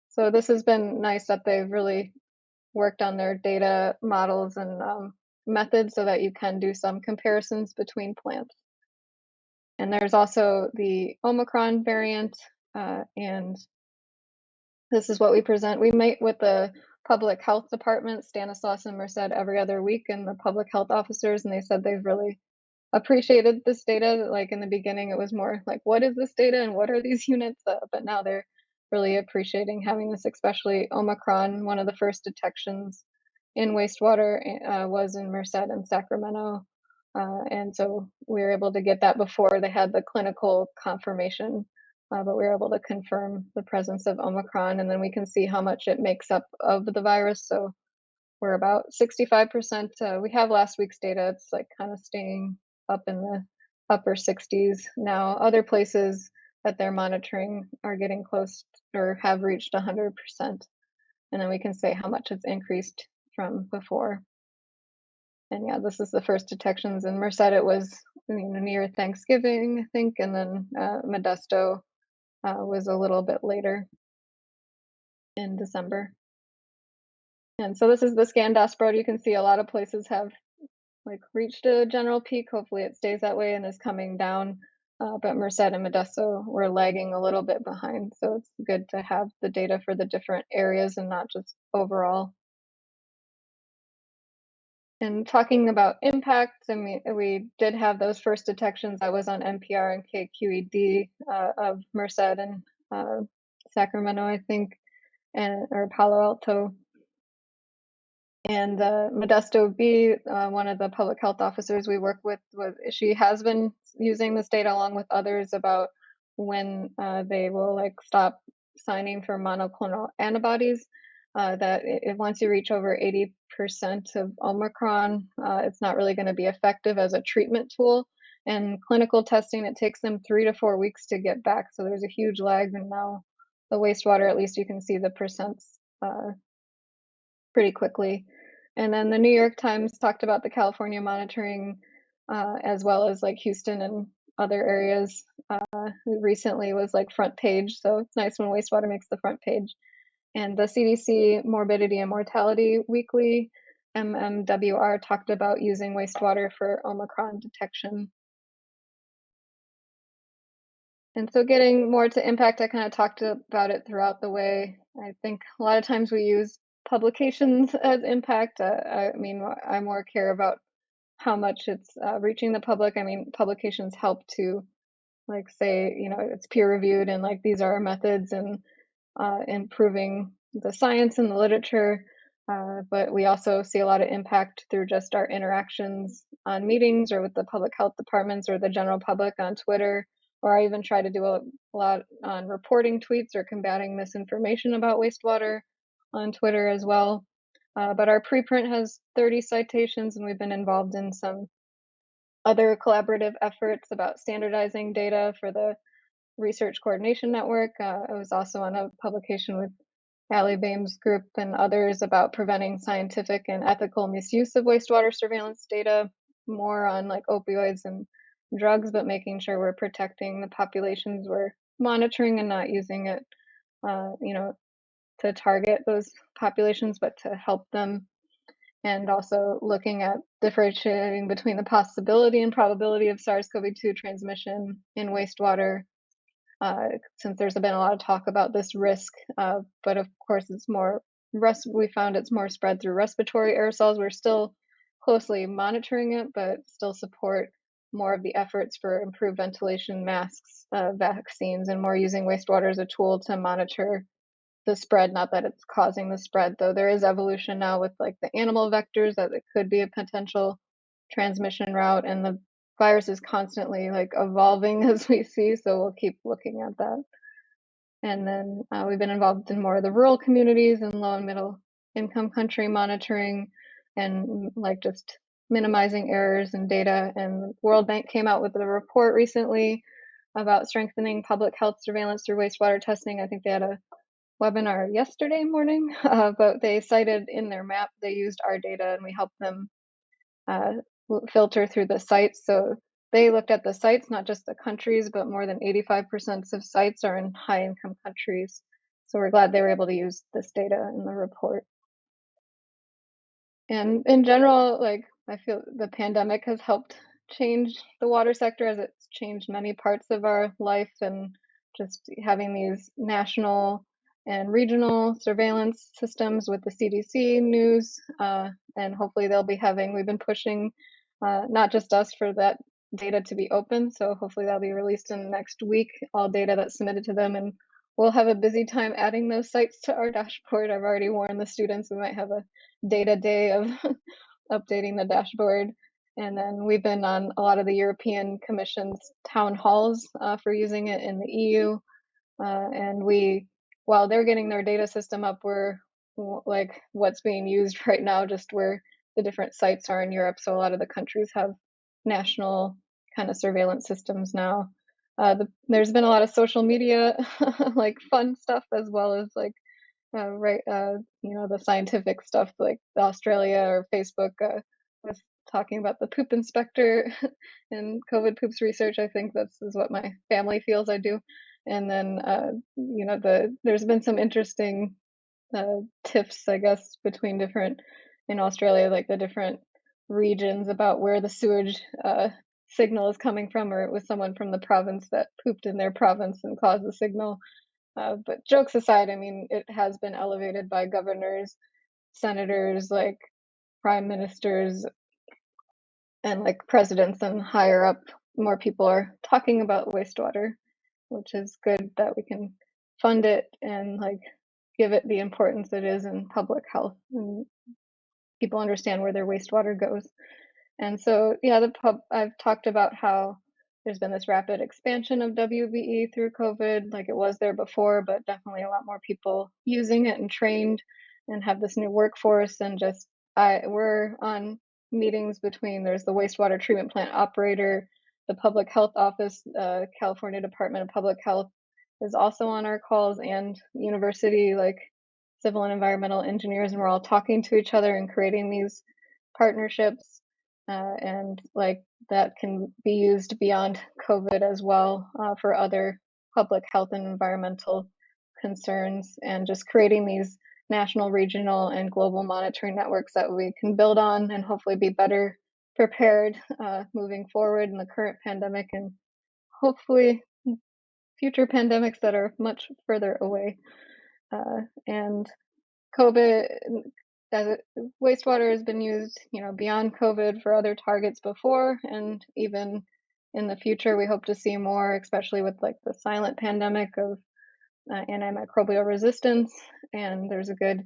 So this has been nice that they've really worked on their data models and methods so that you can do some comparisons between plants. And there's also the Omicron variant, and this is what we present. We meet with the public health department, Stanislaus and Merced, every other week, and the public health officers, and they said they've really appreciated this data. Like in the beginning, it was more like, what is this data and what are these units? But now they're really appreciating having this, especially Omicron. One of the first detections in wastewater was in Merced and Sacramento. And so we were able to get that before they had the clinical confirmation, but we were able to confirm the presence of Omicron, and then we can see how much it makes up of the virus. So we're about 65%. We have last week's data. It's like kind of staying up in the upper 60s now. Other places that they're monitoring are getting close or have reached 100%. And then we can say how much it's increased from before. And yeah, this is the first detections in Merced. It was near Thanksgiving, I think, and then Modesto was a little bit later in December. And so this is the scandas spread. You can see a lot of places have like reached a general peak. Hopefully it stays that way and is coming down. But Merced and Modesto were lagging a little bit behind. So it's good to have the data for the different areas and not just overall. And talking about impacts, I mean, we did have those first detections. I was on NPR and KQED of Merced and Sacramento, I think, or Palo Alto. And Modesto B, one of the public health officers we work with, she has been using this data along with others about when they will like stop signing for monoclonal antibodies. That once you reach over 80% of Omicron, it's not really going to be effective as a treatment tool. And clinical testing, it takes them 3 to 4 weeks to get back. So there's a huge lag. And now the wastewater, at least you can see the percents pretty quickly. And then the New York Times talked about the California monitoring, as well as like Houston and other areas. Recently was like front page, so it's nice when wastewater makes the front page. And the CDC Morbidity and Mortality Weekly, MMWR, talked about using wastewater for Omicron detection. And so getting more to impact, I kind of talked about it throughout the way. I think a lot of times we use publications as impact. I mean, I more care about how much it's reaching the public. I mean, publications help to like say, it's peer reviewed and like these are our methods and improving the science and the literature. But we also see a lot of impact through just our interactions on meetings or with the public health departments or the general public on Twitter. Or I even try to do a lot on reporting tweets or combating misinformation about wastewater on Twitter as well. But our preprint has 30 citations, and we've been involved in some other collaborative efforts about standardizing data for the Research Coordination Network. I was also on a publication with Allie Bame's group and others about preventing scientific and ethical misuse of wastewater surveillance data, more on like opioids and drugs, but making sure we're protecting the populations we're monitoring and not using it, to target those populations, but to help them. And also looking at differentiating between the possibility and probability of SARS-CoV-2 transmission in wastewater, since there's been a lot of talk about this risk, but of course we found it's more spread through respiratory aerosols. We're still closely monitoring it, but still support more of the efforts for improved ventilation, masks, vaccines, and more using wastewater as a tool to monitor the spread, not that it's causing the spread, though there is evolution now with like the animal vectors that it could be a potential transmission route, and the virus is constantly like evolving as we see, so we'll keep looking at that. And then we've been involved in more of the rural communities and low and middle income country monitoring and like just minimizing errors in data. And World Bank came out with a report recently about strengthening public health surveillance through wastewater testing. I think they had a webinar yesterday morning, but they cited in their map, they used our data and we helped them filter through the sites. So they looked at the sites, not just the countries, but more than 85% of sites are in high-income countries. So we're glad they were able to use this data in the report. And in general, like, I feel the pandemic has helped change the water sector as it's changed many parts of our life, and just having these national and regional surveillance systems with the CDC news, and hopefully we've been pushing, not just us, for that data to be open. So hopefully that'll be released in the next week, all data that's submitted to them, and we'll have a busy time adding those sites to our dashboard. I've already warned the students we might have a data day of updating the dashboard. And then we've been on a lot of the European Commission's town halls for using it in the EU. And while they're getting their data system up, we're like what's being used right now, just where the different sites are in Europe. So a lot of the countries have national kind of surveillance systems now. There's been a lot of social media, like fun stuff, as well as like the scientific stuff, like Australia or Facebook was talking about the poop inspector and COVID poops research. I think this is what my family feels I do. And then, there's been some interesting tiffs, I guess, between in Australia, like the different regions about where the sewage signal is coming from, or it was someone from the province that pooped in their province and caused the signal. But jokes aside, I mean, it has been elevated by governors, senators, like prime ministers, and like presidents and higher up. More people are talking about wastewater, which is good that we can fund it and like give it the importance it is in public health, and people understand where their wastewater goes. And so, yeah, I've talked about how there's been this rapid expansion of WBE through COVID, like it was there before, but definitely a lot more people using it and trained and have this new workforce. And we're on meetings there's the wastewater treatment plant operator, the public health office, California Department of Public Health is also on our calls, and university, like civil and environmental engineers, and we're all talking to each other and creating these partnerships. And like that can be used beyond COVID as well, for other public health and environmental concerns, and just creating these national, regional, and global monitoring networks that we can build on and hopefully be better prepared moving forward in the current pandemic, and hopefully future pandemics that are much further away. And COVID, wastewater has been used, beyond COVID for other targets before, and even in the future, we hope to see more, especially with like the silent pandemic of antimicrobial resistance. And there's a good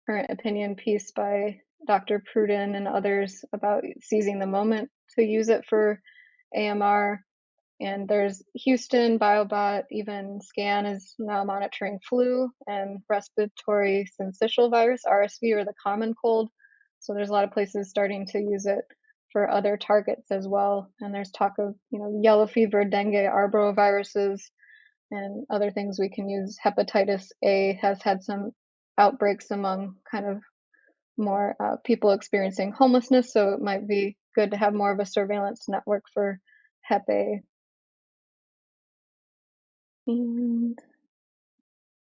current opinion piece by Dr. Pruden and others about seizing the moment to use it for AMR. And there's Houston, Biobot, even SCAN is now monitoring flu and respiratory syncytial virus, RSV, or the common cold. So there's a lot of places starting to use it for other targets as well. And there's talk of, yellow fever, dengue, arboviruses, and other things we can use. Hepatitis A has had some outbreaks among kind of more people experiencing homelessness. So it might be good to have more of a surveillance network for Hep A.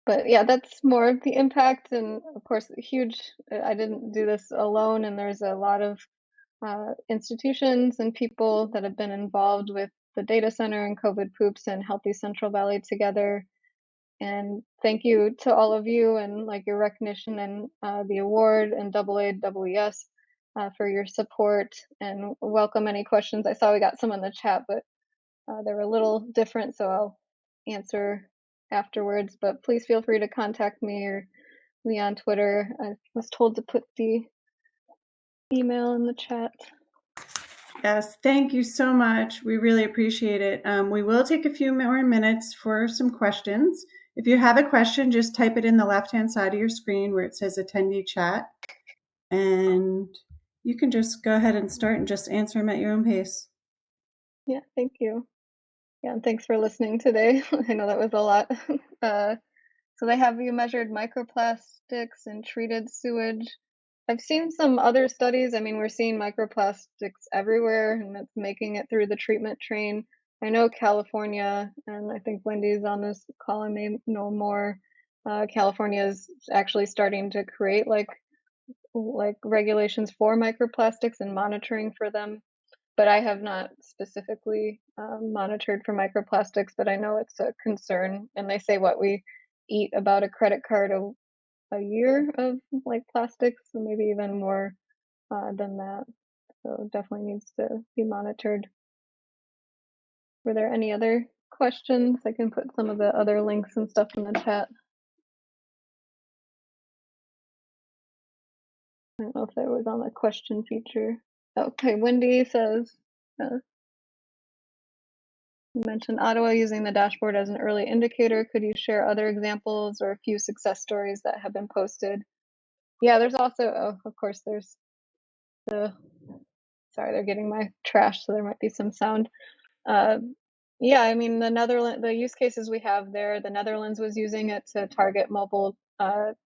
But yeah, that's more of the impact, and of course, I didn't do this alone, and there's a lot of institutions and people that have been involved with the data center and COVID Poops and Healthy Central Valley together. And thank you to all of you, and like your recognition and the award, and AAES for your support, and welcome any questions. I saw we got some in the chat, but they were a little different, so I'll answer afterwards. But please feel free to contact me or me on Twitter. I was told to put the email in the chat. Yes, thank you so much. We really appreciate it. We will take a few more minutes for some questions. If you have a question, just type it in the left-hand side of your screen where it says attendee chat. And you can just go ahead and start and just answer them at your own pace. Yeah, thank you. Yeah, and thanks for listening today. I know that was a lot. So they have you measured microplastics in treated sewage. I've seen some other studies. I mean, we're seeing microplastics everywhere, and it's making it through the treatment train. I know California, and I think Wendy's on this call and may know more. California is actually starting to create like regulations for microplastics and monitoring for them. But I have not specifically monitored for microplastics, but I know it's a concern. And they say what we eat about a credit card a year of like plastics, so maybe even more than that. So definitely needs to be monitored. Were there any other questions? I can put some of the other links and stuff in the chat. I don't know if there was on the question feature. Okay, Wendy says, you mentioned Ottawa using the dashboard as an early indicator. Could you share other examples or a few success stories that have been posted? Yeah, there's also, oh, of course, there's the, sorry, they're getting my trash, so there might be some sound. Yeah, I mean, the use cases we have there, the Netherlands was using it to target mobile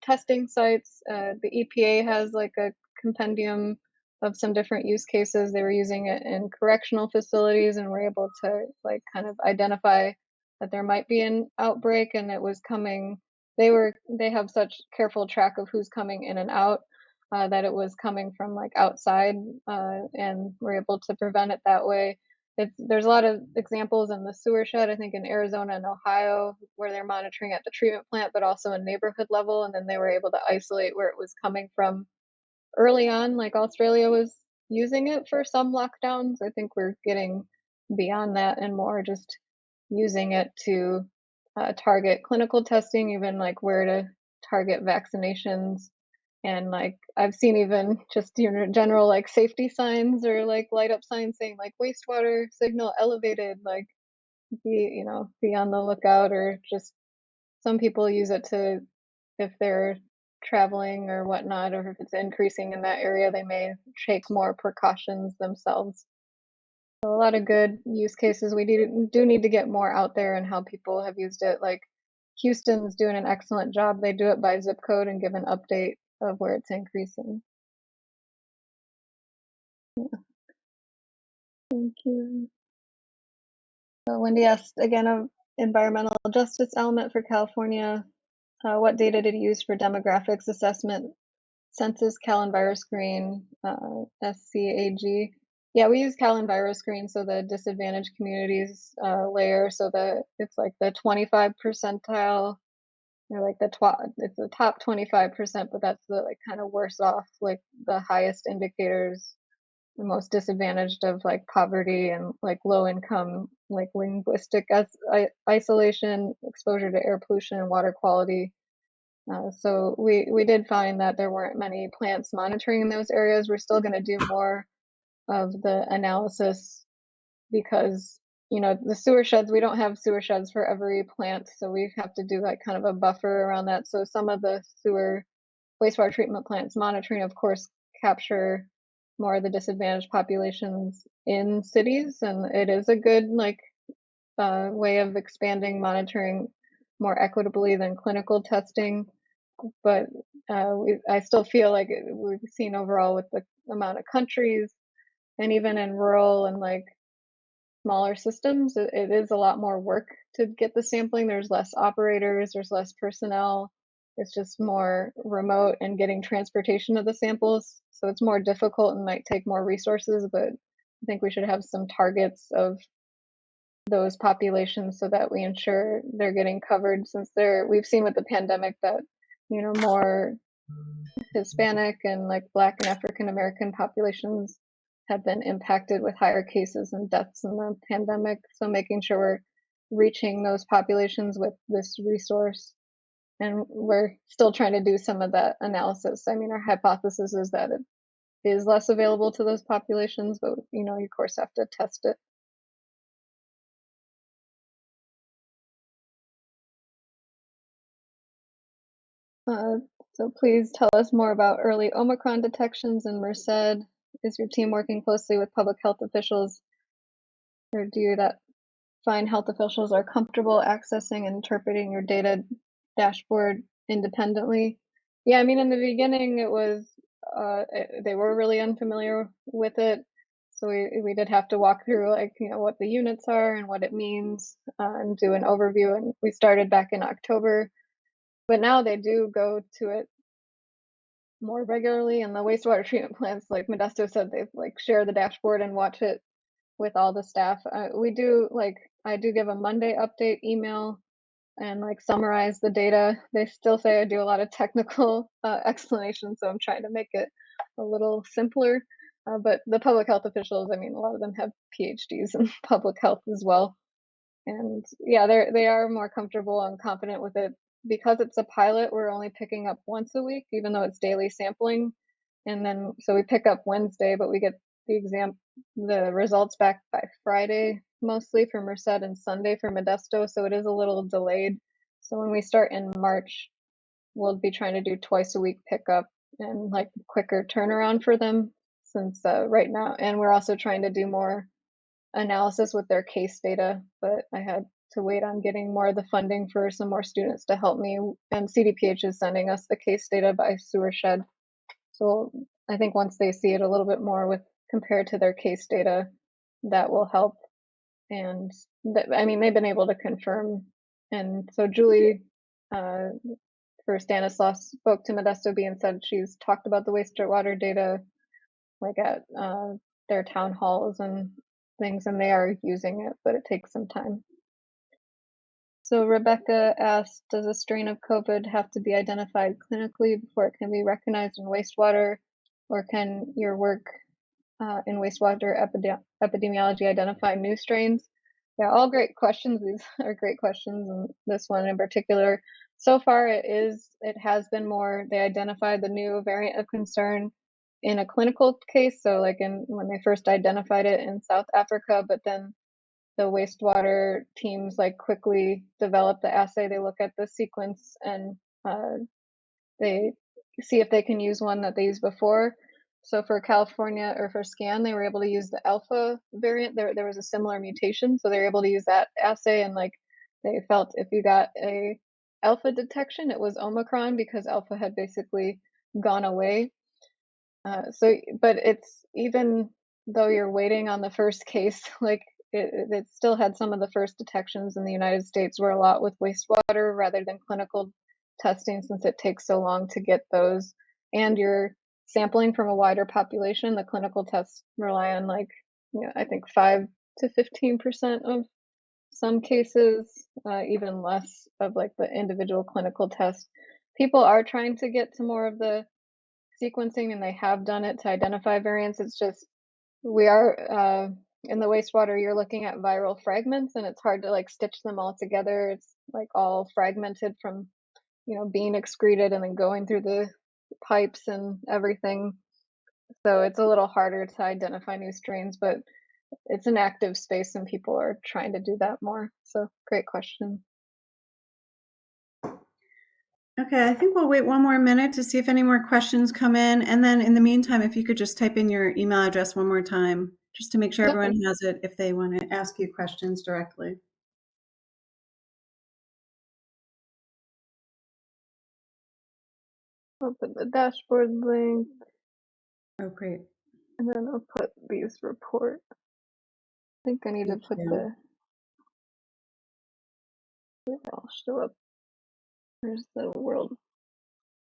testing sites. The EPA has like a compendium of some different use cases. They were using it in correctional facilities and were able to like kind of identify that there might be an outbreak, and it was coming. They have such careful track of who's coming in and out that it was coming from like outside, and were able to prevent it that way. There's a lot of examples in the sewer shed, I think in Arizona and Ohio, where they're monitoring at the treatment plant, but also in neighborhood level. And then they were able to isolate where it was coming from early on, like Australia was using it for some lockdowns. I think we're getting beyond that and more just using it to target clinical testing, even like where to target vaccinations. And like I've seen even just general like safety signs or like light up signs saying like wastewater signal elevated, like be on the lookout. Or just some people use it to, if they're traveling or whatnot, or if it's increasing in that area, they may take more precautions themselves. So a lot of good use cases. We do need to get more out there and how people have used it. Like Houston's doing an excellent job. They do it by zip code and give an update of where it's increasing. Yeah. Thank you. So Wendy asked again, of environmental justice element for California. What data did you use for demographics assessment? Census, CalEnviroscreen, SCAG. Yeah, we use CalEnviroscreen, so the disadvantaged communities layer, so that it's like the 25 percentile, or like it's the top 25%, but that's the like kind of worse off, like the highest indicators, the most disadvantaged of like poverty and like low income, like linguistic isolation, exposure to air pollution and water quality. So we did find that there weren't many plants monitoring in those areas. We're still going to do more of the analysis because the sewer sheds, we don't have sewer sheds for every plant, so we have to do like kind of a buffer around that. So some of the sewer wastewater treatment plants monitoring, of course, capture more of the disadvantaged populations in cities, and it is a good like way of expanding monitoring more equitably than clinical testing. But I still feel like we've seen overall with the amount of countries and even in rural and like smaller systems, it is a lot more work to get the sampling. There's less operators, there's less personnel. It's just more remote and getting transportation of the samples. So it's more difficult and might take more resources, but I think we should have some targets of those populations so that we ensure they're getting covered, since we've seen with the pandemic that more Hispanic and like Black and African American populations have been impacted with higher cases and deaths in the pandemic. So making sure we're reaching those populations with this resource, and we're still trying to do some of that analysis. I mean, our hypothesis is that it is less available to those populations, but you of course have to test it. So please tell us more about early Omicron detections in Merced. Is your team working closely with public health officials, or do you find health officials are comfortable accessing and interpreting your data dashboard independently? Yeah, I mean, in the beginning, it was they were really unfamiliar with it. So we did have to walk through like, what the units are and what it means, and do an overview. And we started back in October, but now they do go to it more regularly. And the wastewater treatment plants, like Modesto said, they've like share the dashboard and watch it with all the staff. I do give a Monday update email and like summarize the data. They still say I do a lot of technical explanations, so I'm trying to make it a little simpler. But the public health officials, I mean, a lot of them have PhDs in public health as well, and yeah, they are more comfortable and confident with it. Because it's a pilot, we're only picking up once a week, even though it's daily sampling. And then so we pick up Wednesday, but we get the results back by Friday, mostly for Merced, and Sunday for Modesto, so it is a little delayed. So when we start in March, we'll be trying to do twice a week pickup and like quicker turnaround for them, since right now, and we're also trying to do more analysis with their case data, but I had to wait on getting more of the funding for some more students to help me, and CDPH is sending us the case data by sewer shed. So I think once they see it a little bit more with compared to their case data, that will help. And I mean, they've been able to confirm. And so Julie, for Stanislaus, spoke to Modesto B and said she's talked about the wastewater data like at their town halls and things, and they are using it, but it takes some time. So Rebecca asked, does a strain of COVID have to be identified clinically before it can be recognized in wastewater, or can your work in wastewater epidemiology identify new strains? Yeah, all great questions. These are great questions, and this one in particular. So far, it has been more, they identified the new variant of concern in a clinical case. So like when they first identified it in South Africa, but then the wastewater teams like quickly develop the assay. They look at the sequence and they see if they can use one that they used before. So for California, or for SCAN, they were able to use the alpha variant. There was a similar mutation, so they were able to use that assay, and like they felt if you got a alpha detection, it was Omicron, because alpha had basically gone away. But it's, even though you're waiting on the first case, like it still had some of the first detections in the United States were a lot with wastewater rather than clinical testing, since it takes so long to get those. And you're sampling from a wider population. The clinical tests rely on like, I think 5 to 15% of some cases, even less of like the individual clinical test. People are trying to get to more of the sequencing, and they have done it to identify variants. It's just we are in the wastewater, you're looking at viral fragments, and it's hard to like stitch them all together. It's like all fragmented from being excreted and then going through the pipes and everything. So it's a little harder to identify new strains, but it's an active space and people are trying to do that more. So great question. Okay, I think we'll wait one more minute to see if any more questions come in. And then in the meantime, if you could just type in your email address one more time, just to make sure everyone has it if they want to ask you questions directly. I'll put the dashboard link. Oh, great. And then I'll put these reports. I think I need to put I'll show up. There's the world.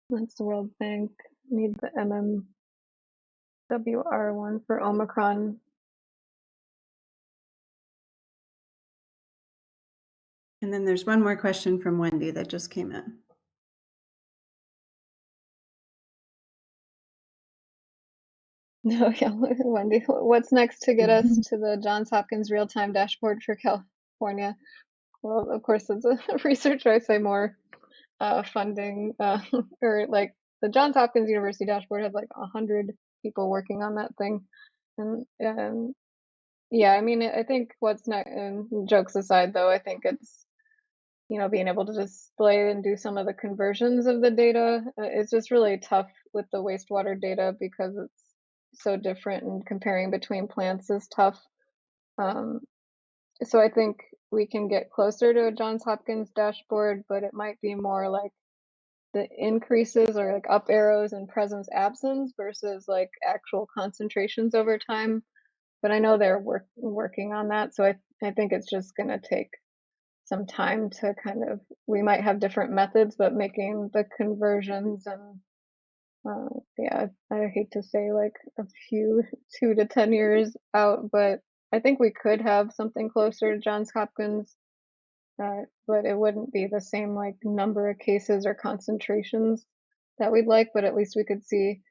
That's the World Bank. I need the MMWR one for Omicron. And then there's one more question from Wendy that just came in. No, yeah, Wendy, what's next to get us to the Johns Hopkins real-time dashboard for California? Well, of course, as a researcher, I say more funding, or like the Johns Hopkins University dashboard has like 100 people working on that thing. And yeah, I mean, I think what's next, and jokes aside though, I think it's, being able to display and do some of the conversions of the data. It's just really tough with the wastewater data because it's so different, and comparing between plants is tough. So I think we can get closer to a Johns Hopkins dashboard, but it might be more like the increases are like up arrows and presence absence versus like actual concentrations over time. But I know they're working on that, so I think it's just going to take some time to kind of, we might have different methods, but making the conversions and yeah, I hate to say like a few 2 to 10 years out, but I think we could have something closer to Johns Hopkins, but it wouldn't be the same like number of cases or concentrations that we'd like, but at least we could see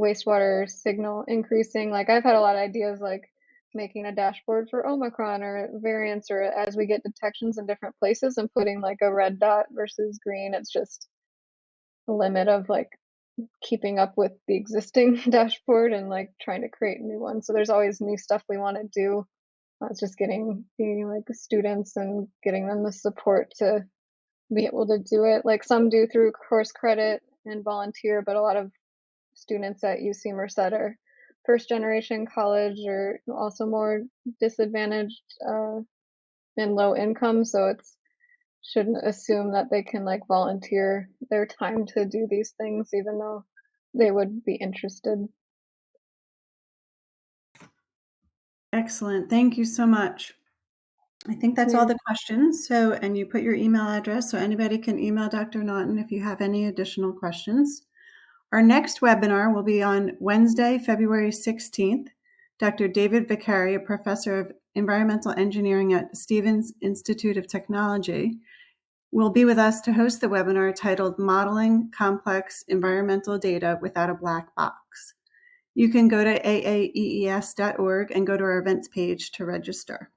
wastewater signal increasing. Like I've had a lot of ideas like making a dashboard for Omicron or variants, or as we get detections in different places and putting like a red dot versus green. It's just a limit of like keeping up with the existing dashboard and like trying to create new ones. So there's always new stuff we want to do. It's just getting the like students and getting them the support to be able to do it. Like some do through course credit and volunteer, but a lot of students at UC Merced are first generation college or also more disadvantaged and low income. So it's shouldn't assume that they can like volunteer their time to do these things, even though they would be interested. Excellent. Thank you so much. I think that's all the questions. So, and you put your email address, so anybody can email Dr. Naughton if you have any additional questions. Our next webinar will be on Wednesday, February 16th. Dr. David Vicari, a professor of environmental engineering at Stevens Institute of Technology, will be with us to host the webinar titled Modeling Complex Environmental Data Without a Black Box. You can go to aaees.org and go to our events page to register.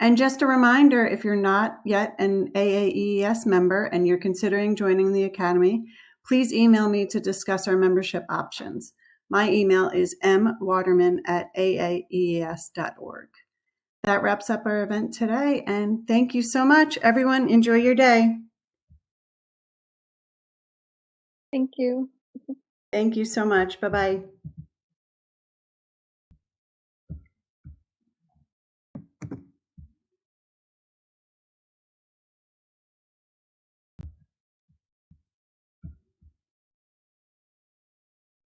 And just a reminder, if you're not yet an AAEES member and you're considering joining the Academy, please email me to discuss our membership options. My email is mwaterman@aaees.org. That wraps up our event today, and thank you so much. Everyone, enjoy your day. Thank you. Thank you so much. Bye-bye.